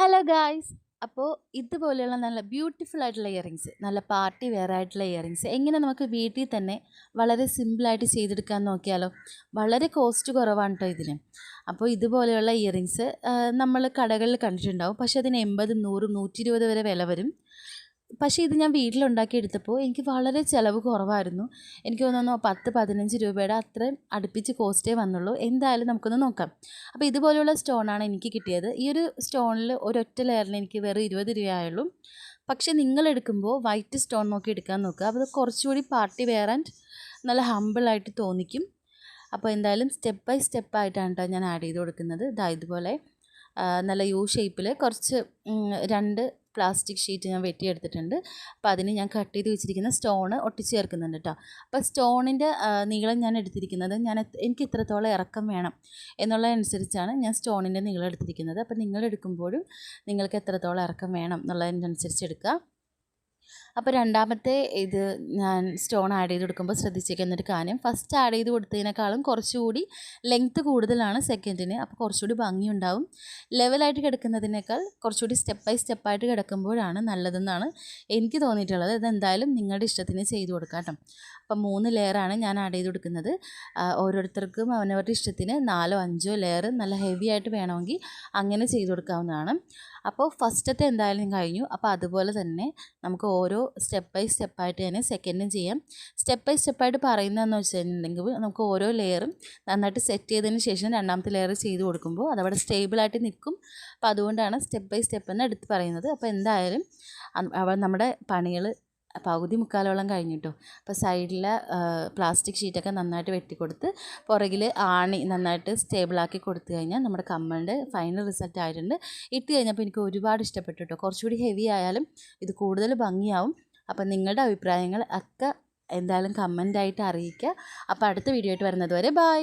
Hello guys. അപ്പോൾ ഇതുപോലെയുള്ള നല്ല ബ്യൂട്ടിഫുൾ ആയിട്ടുള്ള ഇയറിങ്സ്, നല്ല പാർട്ടി വെയർ ആയിട്ടുള്ള ഇയറിങ്സ് എങ്ങനെ നമുക്ക് വീട്ടിൽ തന്നെ വളരെ സിമ്പിളായിട്ട് ചെയ്തെടുക്കാൻ നോക്കിയാലോ? വളരെ കോസ്റ്റ് കുറവാണ് കേട്ടോ ഇതിന്. അപ്പോൾ ഇതുപോലെയുള്ള ഇയറിങ്സ് നമ്മൾ കടകളിൽ കണ്ടിട്ടുണ്ടാവും. പക്ഷേ അതിന് 80, 100, 120 വരെ വില വരും. പക്ഷേ ഇത് ഞാൻ വീട്ടിലുണ്ടാക്കിയെടുത്തപ്പോൾ എനിക്ക് വളരെ ചിലവ് കുറവായിരുന്നു. എനിക്ക് തോന്നുന്നു 10-15 രൂപയുടെ അത്രയും അടുപ്പിച്ച് കോസ്റ്റേ വന്നുള്ളൂ. എന്തായാലും നമുക്കൊന്ന് നോക്കാം. അപ്പോൾ ഇതുപോലെയുള്ള സ്റ്റോണാണ് എനിക്ക് കിട്ടിയത്. ഈ ഒരു സ്റ്റോണിൽ ഒരൊറ്റ ലെയറിന് എനിക്ക് വെറും 20 രൂപയായുള്ളൂ. പക്ഷേ നിങ്ങളെടുക്കുമ്പോൾ വൈറ്റ് സ്റ്റോൺ നോക്കി എടുക്കാൻ നോക്കുക. അപ്പോൾ അത് കുറച്ചുകൂടി പാർട്ടി വെയർ ആൻഡ് നല്ല ഹമ്പിളായിട്ട് തോന്നിക്കും. അപ്പോൾ എന്തായാലും സ്റ്റെപ്പ് ബൈ സ്റ്റെപ്പായിട്ടാണ് കേട്ടോ ഞാൻ ആഡ് ചെയ്ത് കൊടുക്കുന്നത്. ഇതുപോലെ നല്ല യു ഷേപ്പിൽ കുറച്ച് 2 പ്ലാസ്റ്റിക് ഷീറ്റ് ഞാൻ വെട്ടിയെടുത്തിട്ടുണ്ട്. അപ്പോൾ അതിന് ഞാൻ കട്ട് ചെയ്ത് വെച്ചിരിക്കുന്ന സ്റ്റോണ് ഒട്ടിച്ച് ചേർക്കുന്നുണ്ട് കേട്ടോ. അപ്പോൾ സ്റ്റോണിൻ്റെ നീളം ഞാൻ എടുത്തിരിക്കുന്നത് എനിക്ക് ഇത്രത്തോളം ഇറക്കം വേണം എന്നുള്ളതനുസരിച്ചാണ് ഞാൻ സ്റ്റോണിൻ്റെ നീളം എടുത്തിരിക്കുന്നത്. അപ്പോൾ നിങ്ങൾ എടുക്കുമ്പോഴും നിങ്ങൾക്ക് എത്രത്തോളം ഇറക്കം വേണം എന്നുള്ളതിനനുസരിച്ച് എടുക്കുക. അപ്പോൾ രണ്ടാമത്തെ ഇത് ഞാൻ സ്റ്റോൺ ആഡ് ചെയ്ത് കൊടുക്കുമ്പോൾ ശ്രദ്ധിച്ചേക്കുന്ന ഒരു കാര്യം, ഫസ്റ്റ് ആഡ് ചെയ്ത് കൊടുത്തതിനേക്കാളും കുറച്ചുകൂടി ലെങ്ത്ത് കൂടുതലാണ് സെക്കൻഡിന്. അപ്പോൾ കുറച്ചുകൂടി ഭംഗിയുണ്ടാവും. ലെവലായിട്ട് കിടക്കുന്നതിനേക്കാൾ കുറച്ചുകൂടി സ്റ്റെപ്പ് ബൈ സ്റ്റെപ്പായിട്ട് കിടക്കുമ്പോഴാണ് നല്ലതെന്നാണ് എനിക്ക് തോന്നിയിട്ടുള്ളത്. ഇതെന്തായാലും നിങ്ങളുടെ ഇഷ്ടത്തിന് ചെയ്ത് കൊടുക്കാം കേട്ടോ. അപ്പം 3 ലെയറാണ് ഞാൻ ആഡ് ചെയ്ത് കൊടുക്കുന്നത്. ഓരോരുത്തർക്കും അവനവരുടെ ഇഷ്ടത്തിന് 4-5 ലെയർ നല്ല ഹെവി ആയിട്ട് വേണമെങ്കിൽ അങ്ങനെ ചെയ്ത് കൊടുക്കാവുന്നതാണ്. അപ്പോൾ ഫസ്റ്റത്തെ എന്തായാലും കഴിഞ്ഞു. അപ്പോൾ അതുപോലെ തന്നെ നമുക്ക് ഓരോ സ്റ്റെപ്പ് ബൈ സ്റ്റെപ്പായിട്ട് തന്നെ സെക്കൻഡും ചെയ്യാം. സ്റ്റെപ്പ് ബൈ സ്റ്റെപ്പായിട്ട് പറയുന്നതെന്ന് വെച്ചിട്ടുണ്ടെങ്കിൽ നമുക്ക് ഓരോ ലെയറും നന്നായിട്ട് സെറ്റ് ചെയ്തതിന് ശേഷം രണ്ടാമത്തെ ലെയർ ചെയ്ത് കൊടുക്കുമ്പോൾ അതവിടെ സ്റ്റേബിളായിട്ട് നിൽക്കും. അപ്പോൾ അതുകൊണ്ടാണ് സ്റ്റെപ്പ് ബൈ സ്റ്റെപ്പ് എന്ന് എടുത്ത് പറയുന്നത്. അപ്പോൾ എന്തായാലും നമ്മുടെ പണികൾ പകുതി മുക്കാലോളം കഴിഞ്ഞിട്ടോ. അപ്പോൾ സൈഡിലെ പ്ലാസ്റ്റിക് ഷീറ്റൊക്കെ നന്നായിട്ട് വെട്ടിക്കൊടുത്ത് പുറകിൽ ആണി നന്നായിട്ട് സ്റ്റേബിളാക്കി കൊടുത്തു കഴിഞ്ഞാൽ നമ്മുടെ കമ്മലിൻ്റെ ഫൈനൽ റിസൾട്ട് ആയിട്ടുണ്ട്. ഇട്ട് കഴിഞ്ഞപ്പോൾ എനിക്ക് ഒരുപാട് ഇഷ്ടപ്പെട്ടു കേട്ടോ. കുറച്ചുകൂടി ഹെവി ആയാലും ഇത് കൂടുതൽ ഭംഗിയാവും. അപ്പോൾ നിങ്ങളുടെ അഭിപ്രായങ്ങൾ ഒക്കെ എന്തായാലും കമൻ്റായിട്ട് അറിയിക്കുക. അപ്പോൾ അടുത്ത വീഡിയോ ആയിട്ട് വരുന്നത് വരെ ബൈ.